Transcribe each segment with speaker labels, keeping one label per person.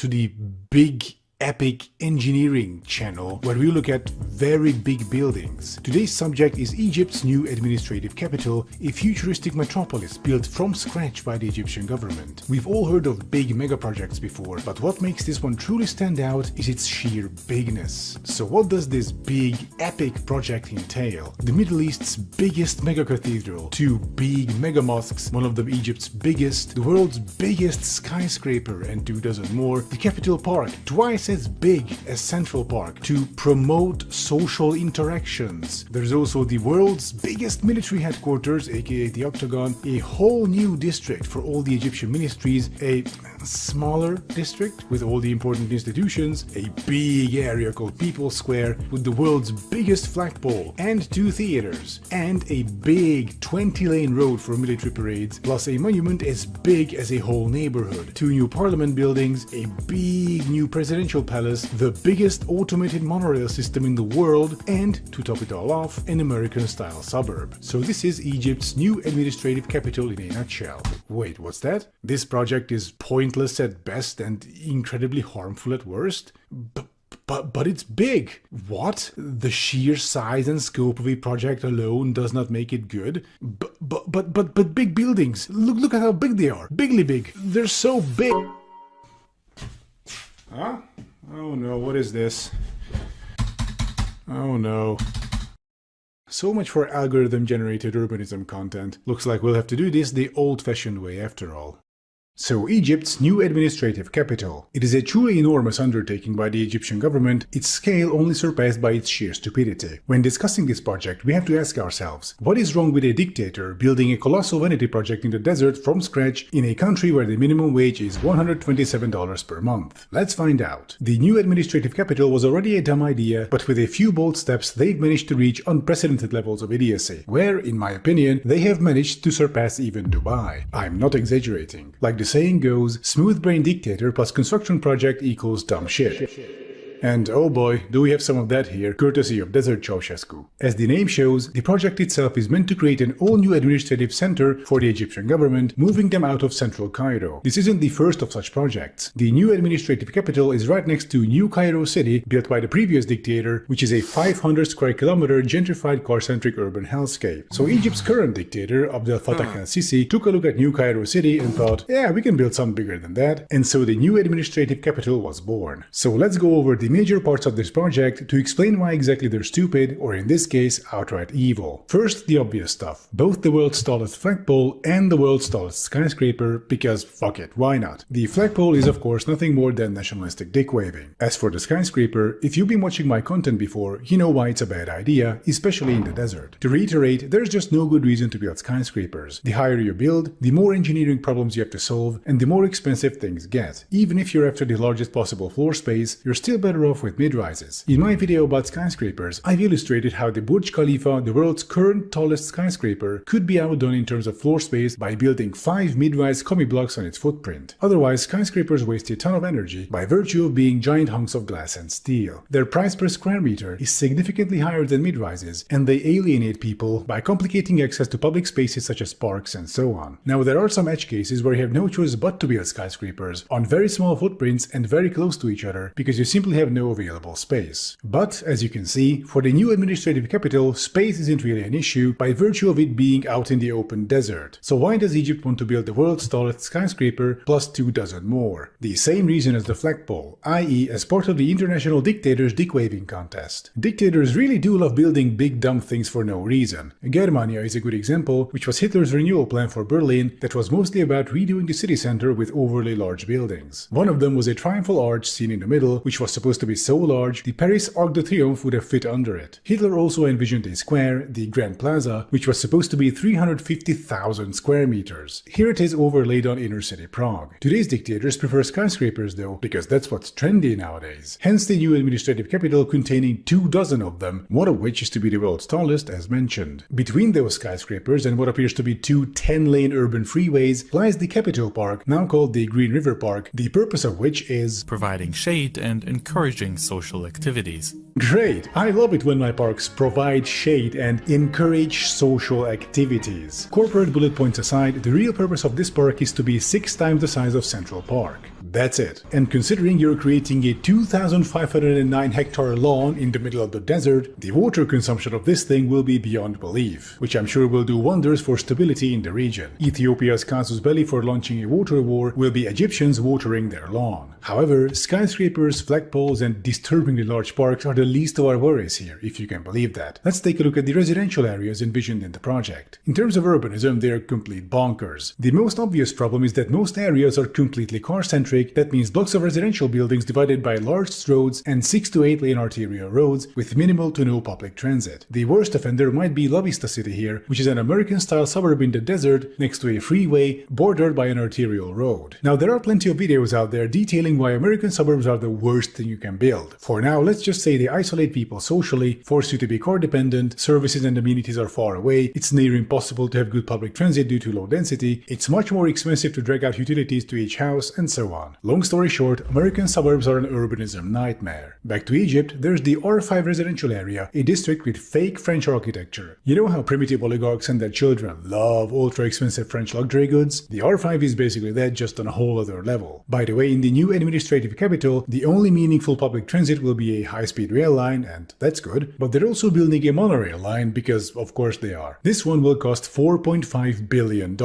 Speaker 1: to the big epic engineering channel where we look at very big buildings. Today's subject is Egypt's new administrative capital, a futuristic metropolis built from scratch by the Egyptian government. We've all heard of big mega projects before, but what makes this one truly stand out is its sheer bigness. So what does this big epic project entail? The Middle East's biggest mega cathedral, 2 big mega mosques, one of them Egypt's biggest, the world's biggest skyscraper and 2 dozen more, the capital park, twice as big as Central Park, to promote social interactions. There's also the world's biggest military headquarters, aka the Octagon, a whole new district for all the Egyptian ministries, a smaller district with all the important institutions, a big area called People's Square with the world's biggest flagpole and 2 theaters, and a big 20-lane road for military parades, plus a monument as big as a whole neighborhood, 2 new parliament buildings, a big new presidential palace, the biggest automated monorail system in the world, and, to top it all off, an American-style suburb. So this is Egypt's new administrative capital in a nutshell. Wait, what's that? This project is pointless at best and incredibly harmful at worst? But it's big. What? The sheer size and scope of a project alone does not make it good? But big buildings. Look at how big they are. Bigly big. They're so big. Huh? Oh no, what is this? Oh no. So much for algorithm-generated urbanism content. Looks like we'll have to do this the old-fashioned way after all. So Egypt's new administrative capital. It is a truly enormous undertaking by the Egyptian government, its scale only surpassed by its sheer stupidity. When discussing this project, we have to ask ourselves, what is wrong with a dictator building a colossal vanity project in the desert from scratch in a country where the minimum wage is $127 per month? Let's find out. The new administrative capital was already a dumb idea, but with a few bold steps they've managed to reach unprecedented levels of idiocy, where, in my opinion, they have managed to surpass even Dubai. I'm not exaggerating. Like the saying goes, smooth brain dictator plus construction project equals dumb shit. And oh boy, do we have some of that here, courtesy of Desert Ceausescu. As the name shows, the project itself is meant to create an all-new administrative center for the Egyptian government, moving them out of central Cairo. This isn't the first of such projects. The new administrative capital is right next to New Cairo City, built by the previous dictator, which is a 500 square kilometer gentrified car-centric urban hellscape. So Egypt's current dictator, Abdel Fattah el-Sisi, took a look at New Cairo City and thought, yeah, we can build something bigger than that, and so the new administrative capital was born. So let's go over the major parts of this project to explain why exactly they're stupid, or in this case, outright evil. First, the obvious stuff. Both the world's tallest flagpole and the world's tallest skyscraper, because fuck it, why not? The flagpole is of course nothing more than nationalistic dick-waving. As for the skyscraper, if you've been watching my content before, you know why it's a bad idea, especially in the desert. To reiterate, there's just no good reason to build skyscrapers. The higher you build, the more engineering problems you have to solve, and the more expensive things get. Even if you're after the largest possible floor space, you're still better off with mid-rises. In my video about skyscrapers, I've illustrated how the Burj Khalifa, the world's current tallest skyscraper, could be outdone in terms of floor space by building 5 mid-rise commie blocks on its footprint. Otherwise, skyscrapers waste a ton of energy by virtue of being giant hunks of glass and steel. Their price per square meter is significantly higher than mid-rises, and they alienate people by complicating access to public spaces such as parks and so on. Now, there are some edge cases where you have no choice but to build skyscrapers on very small footprints and very close to each other because you simply have no available space. But, as you can see, for the new administrative capital, space isn't really an issue by virtue of it being out in the open desert. So why does Egypt want to build the world's tallest skyscraper plus 2 dozen more? The same reason as the flagpole, i.e. as part of the international dictators dick-waving contest. Dictators really do love building big dumb things for no reason. Germania is a good example, which was Hitler's renewal plan for Berlin that was mostly about redoing the city center with overly large buildings. One of them was a triumphal arch seen in the middle, which was supposed to be so large the Paris Arc de Triomphe would have fit under it. Hitler also envisioned a square, the Grand Plaza, which was supposed to be 350,000 square meters. Here it is overlaid on inner city Prague. Today's dictators prefer skyscrapers though, because that's what's trendy nowadays. Hence the new administrative capital containing 2 dozen of them, one of which is to be the world's tallest as mentioned. Between those skyscrapers and what appears to be 2 10-lane urban freeways lies the capital park, now called the Green River Park, the purpose of which is
Speaker 2: providing shade and encouraging social activities.
Speaker 1: Great! I love it when my parks provide shade and encourage social activities. Corporate bullet points aside, the real purpose of this park is to be 6 times the size of Central Park. That's it. And considering you're creating a 2,509 hectare lawn in the middle of the desert, the water consumption of this thing will be beyond belief, which I'm sure will do wonders for stability in the region. Ethiopia's casus belli for launching a water war will be Egyptians watering their lawn. However, skyscrapers, flagpoles, and disturbingly large parks are the least of our worries here, if you can believe that. Let's take a look at the residential areas envisioned in the project. In terms of urbanism, they are complete bonkers. The most obvious problem is that most areas are completely car-centric. That means blocks of residential buildings divided by large roads and 6 to 8 lane arterial roads with minimal to no public transit. The worst offender might be La Vista City here, which is an American-style suburb in the desert next to a freeway bordered by an arterial road. Now, there are plenty of videos out there detailing why American suburbs are the worst thing you can build. For now, let's just say they isolate people socially, force you to be car dependent, services and amenities are far away, it's near impossible to have good public transit due to low density, it's much more expensive to drag out utilities to each house, and so on. Long story short, American suburbs are an urbanism nightmare. Back to Egypt, there's the R5 residential area, a district with fake French architecture. You know how primitive oligarchs and their children love ultra-expensive French luxury goods? The R5 is basically that, just on a whole other level. By the way, in the new administrative capital, the only meaningful public transit will be a high-speed rail line, and that's good, but they're also building a monorail line because, of course, they are. This one will cost $4.5 billion.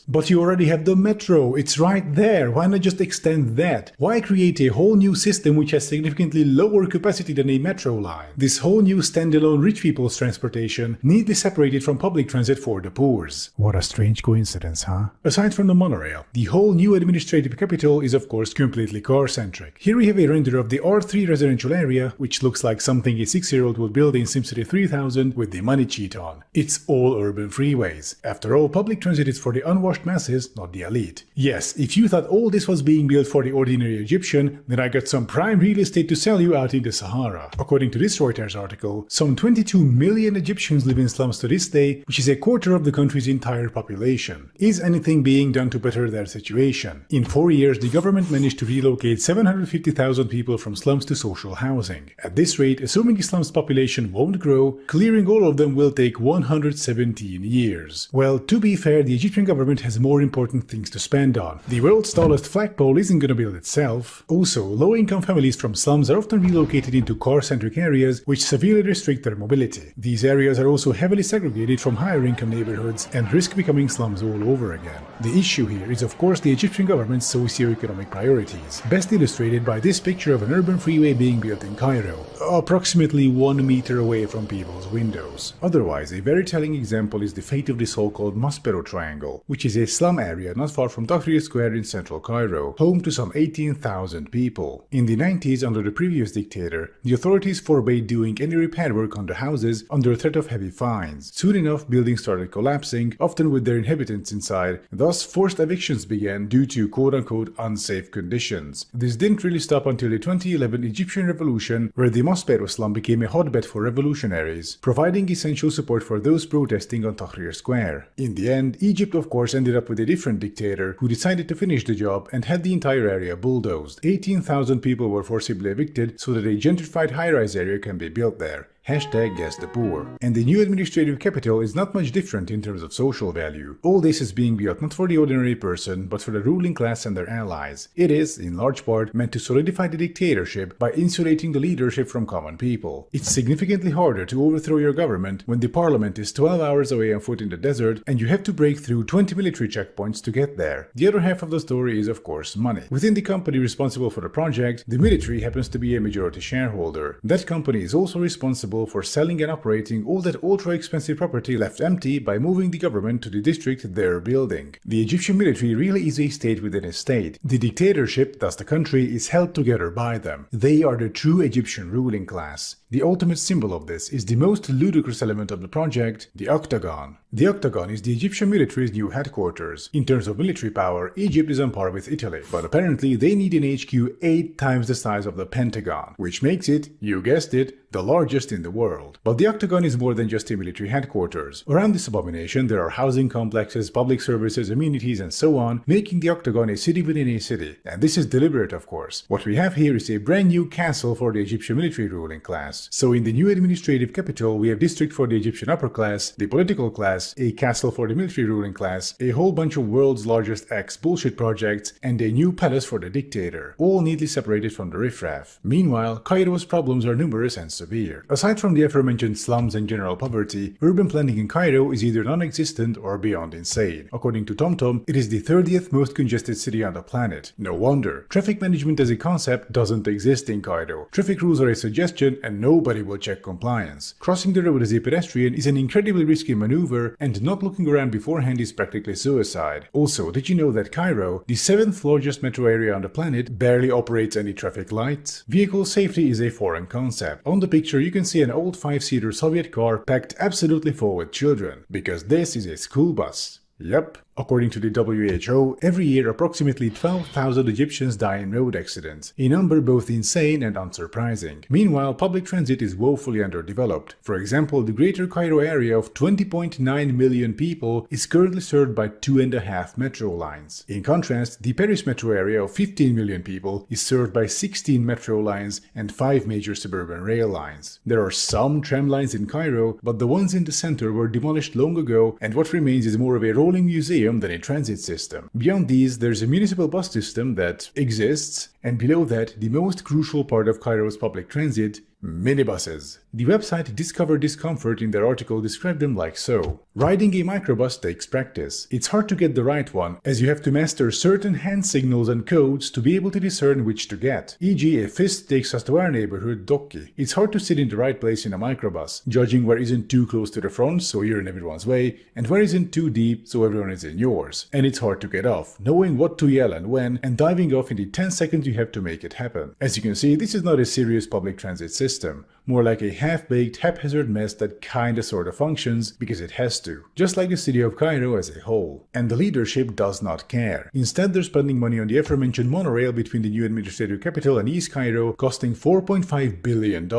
Speaker 1: But you already have the metro, it's right there, why not just extend that? Why create a whole new system which has significantly lower capacity than a metro line? This whole new standalone rich people's transportation, neatly separated from public transit for the poors. What a strange coincidence, huh? Aside from the monorail, the whole new administrative capital is of course completely car-centric. Here we have a render of the R3 residential area, which looks like something a 6-year-old would build in SimCity 3000 with the money cheat on. It's all urban freeways. After all, public transit is for the unwashed masses, not the elite. Yes, if you thought all this was being built for the ordinary Egyptian, then I got some prime real estate to sell you out in the Sahara. According to this Reuters article, some 22 million Egyptians live in slums to this day, which is a quarter of the country's entire population. Is anything being done to better their situation? In 4 years, the government managed to relocate 750,000 people from slums to social housing. At this rate, assuming Islam's population won't grow, clearing all of them will take 117 years. Well, to be fair, the Egyptian government has more important things to spend on. The world's tallest flagpole isn't gonna build itself. Also, low-income families from slums are often relocated into car-centric areas which severely restrict their mobility. These areas are also heavily segregated from higher-income neighborhoods and risk becoming slums all over again. The issue here is of course the Egyptian government's socio-economic priorities, best illustrated by this picture of an urban freeway being built in Cairo, approximately 1 meter away from people's windows. Otherwise, a very telling example is the fate of the so-called Maspero Triangle, which is a slum area not far from Tahrir Square in central Cairo, home to some 18,000 people. In the 90s, under the previous dictator, the authorities forbade doing any repair work on the houses under threat of heavy fines. Soon enough, buildings started collapsing, often with their inhabitants inside, thus forced evictions began due to quote-unquote unsafe conditions. This didn't really stop until the 2011 Egyptian Revolution, where the Maspero slum became a hotbed for revolutionaries, providing essential support for those protesting on Tahrir Square. In the end, Egypt of course ended up with a different dictator who decided to finish the job and had the entire area bulldozed. 18,000 people were forcibly evicted so that a gentrified high-rise area can be built there. Guess the poor. And the new administrative capital is not much different in terms of social value. All this is being built not for the ordinary person, but for the ruling class and their allies. It is, in large part, meant to solidify the dictatorship by insulating the leadership from common people. It's significantly harder to overthrow your government when the parliament is 12 hours away on foot in the desert and you have to break through 20 military checkpoints to get there. The other half of the story is, of course, money. Within the company responsible for the project, the military happens to be a majority shareholder. That company is also responsible for selling and operating all that ultra-expensive property left empty by moving the government to the district they're building. The Egyptian military really is a state within a state. The dictatorship, thus the country, is held together by them. They are the true Egyptian ruling class. The ultimate symbol of this is the most ludicrous element of the project, the octagon. The octagon is the Egyptian military's new headquarters. In terms of military power, Egypt is on par with Italy, but apparently they need an HQ 8 times the size of the Pentagon, which makes it, you guessed it, the largest in the world. But the octagon is more than just a military headquarters. Around this abomination there are housing complexes, public services, amenities and so on, making the octagon a city within a city. And this is deliberate, of course. What we have here is a brand new castle for the Egyptian military ruling class. class. So in the new administrative capital, we have district for the Egyptian upper class, the political class, a castle for the military ruling class, a whole bunch of world's largest bullshit projects, and a new palace for the dictator, all neatly separated from the riffraff. Meanwhile, Cairo's problems are numerous and severe. Aside from the aforementioned slums and general poverty, urban planning in Cairo is either non-existent or beyond insane. According to TomTom, it is the 30th most congested city on the planet. No wonder. Traffic management as a concept doesn't exist in Cairo. Traffic rules are a suggestion and nobody will check compliance. Crossing the road as a pedestrian is an incredibly risky maneuver, and not looking around beforehand is practically suicide. Also, did you know that Cairo, the 7th largest metro area on the planet, barely operates any traffic lights? Vehicle safety is a foreign concept. On the picture you can see an old 5-seater Soviet car packed absolutely full with children, because this is a school bus. Yep. According to the WHO, every year approximately 12,000 Egyptians die in road accidents, a number both insane and unsurprising. Meanwhile, public transit is woefully underdeveloped. For example, the Greater Cairo area of 20.9 million people is currently served by 2.5 metro lines. In contrast, the Paris metro area of 15 million people is served by 16 metro lines and 5 major suburban rail lines. There are some tram lines in Cairo, but the ones in the center were demolished long ago, and what remains is more of a rolling museum than a transit system. Beyond these, there's a municipal bus system that exists, and below that, the most crucial part of Cairo's public transit, minibuses. The website Discover Discomfort in their article described them like so. Riding a microbus takes practice. It's hard to get the right one, as you have to master certain hand signals and codes to be able to discern which to get. E.g., a fist takes us to our neighborhood, Dokki. It's hard to sit in the right place in a microbus, judging where isn't too close to the front so you're in everyone's way, and where isn't too deep so everyone is in yours. And it's hard to get off, knowing what to yell and when, and diving off in the 10 seconds you have to make it happen. As you can see, this is not a serious public transit system, more like a half-baked, haphazard mess that kinda sorta functions because it has to, just like the city of Cairo as a whole. And the leadership does not care. Instead, they're spending money on the aforementioned monorail between the new administrative capital and East Cairo, costing $4.5 billion.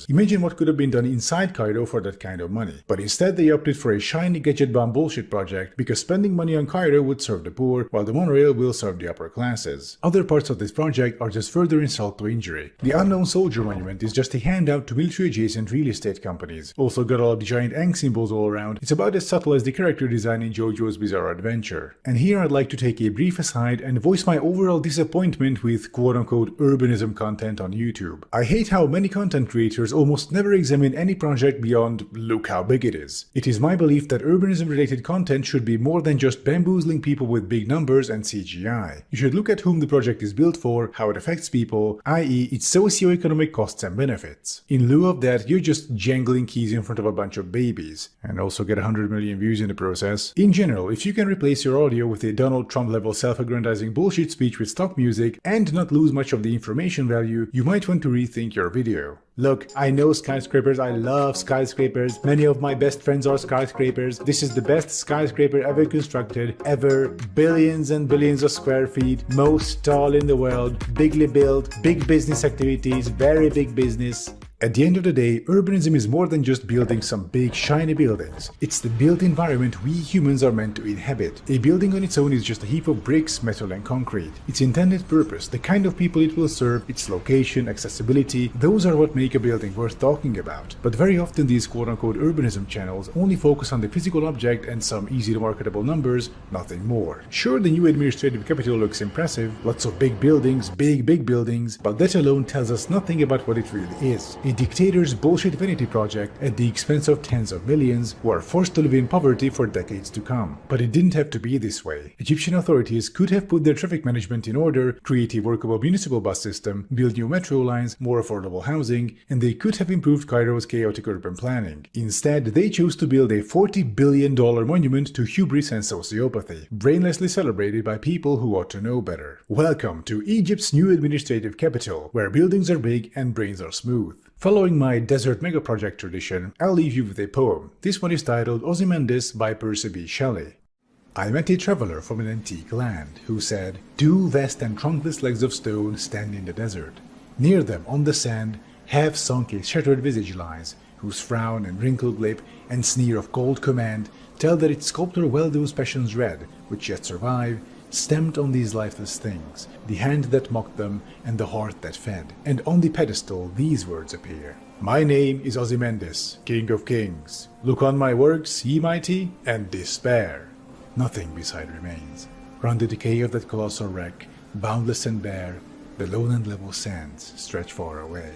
Speaker 1: Imagine what could have been done inside Cairo for that kind of money. But instead they opted for a shiny gadget bomb bullshit project because spending money on Cairo would serve the poor, while the monorail will serve the upper classes. Other parts of this project are just further insult to injury. The Unknown Soldier Monument is just a handout to military-adjacent real estate companies. Also got all of the giant Aang symbols all around. It's about as subtle as the character design in JoJo's Bizarre Adventure. And here I'd like to take a brief aside and voice my overall disappointment with quote-unquote urbanism content on YouTube. I hate how many content creators almost never examine any project beyond look how big it is. It is my belief that urbanism-related content should be more than just bamboozling people with big numbers and CGI. You should look at whom the project is built for, how it affects people, i.e. its socio-economic costs and benefits. In lieu of that, you're just jangling keys in front of a bunch of babies, and also get 100 million views in the process. In general, if you can replace your audio with a Donald Trump level self-aggrandizing bullshit speech with stock music and not lose much of the information value, you might want to rethink your video. Look, I know skyscrapers, I love skyscrapers, many of my best friends are skyscrapers, this is the best skyscraper ever constructed, ever, billions and billions of square feet, most tall in the world, bigly built, big business activities, very big business. At the end of the day, urbanism is more than just building some big shiny buildings. It's the built environment we humans are meant to inhabit. A building on its own is just a heap of bricks, metal and concrete. Its intended purpose, the kind of people it will serve, its location, accessibility, those are what make a building worth talking about. But very often these quote-unquote urbanism channels only focus on the physical object and some easy to marketable numbers, nothing more. Sure, the new administrative capital looks impressive, lots of big buildings, big buildings, but that alone tells us nothing about what it really is. A dictator's bullshit vanity project at the expense of tens of millions who are forced to live in poverty for decades to come. But it didn't have to be this way. Egyptian authorities could have put their traffic management in order, create a workable municipal bus system, build new metro lines, more affordable housing, and they could have improved Cairo's chaotic urban planning. Instead, they chose to build a $40 billion monument to hubris and sociopathy, brainlessly celebrated by people who ought to know better. Welcome to Egypt's new administrative capital, where buildings are big and brains are smooth. Following my desert megaproject tradition, I'll leave you with a poem. This one is titled Ozymandias by Percy B. Shelley. I met a traveler from an antique land, who said, 2 vast and trunkless legs of stone stand in the desert. Near them, on the sand, half sunk a shattered visage lies, whose frown and wrinkled lip and sneer of cold command tell that its sculptor well those passions read, which yet survive, stamped on these lifeless things, the hand that mocked them and the heart that fed. And on the pedestal these words appear: My name is Ozymandias, King of Kings. Look on my works, ye mighty, and despair. Nothing beside remains. Round the decay of that colossal wreck, boundless and bare, the lone and level sands stretch far away.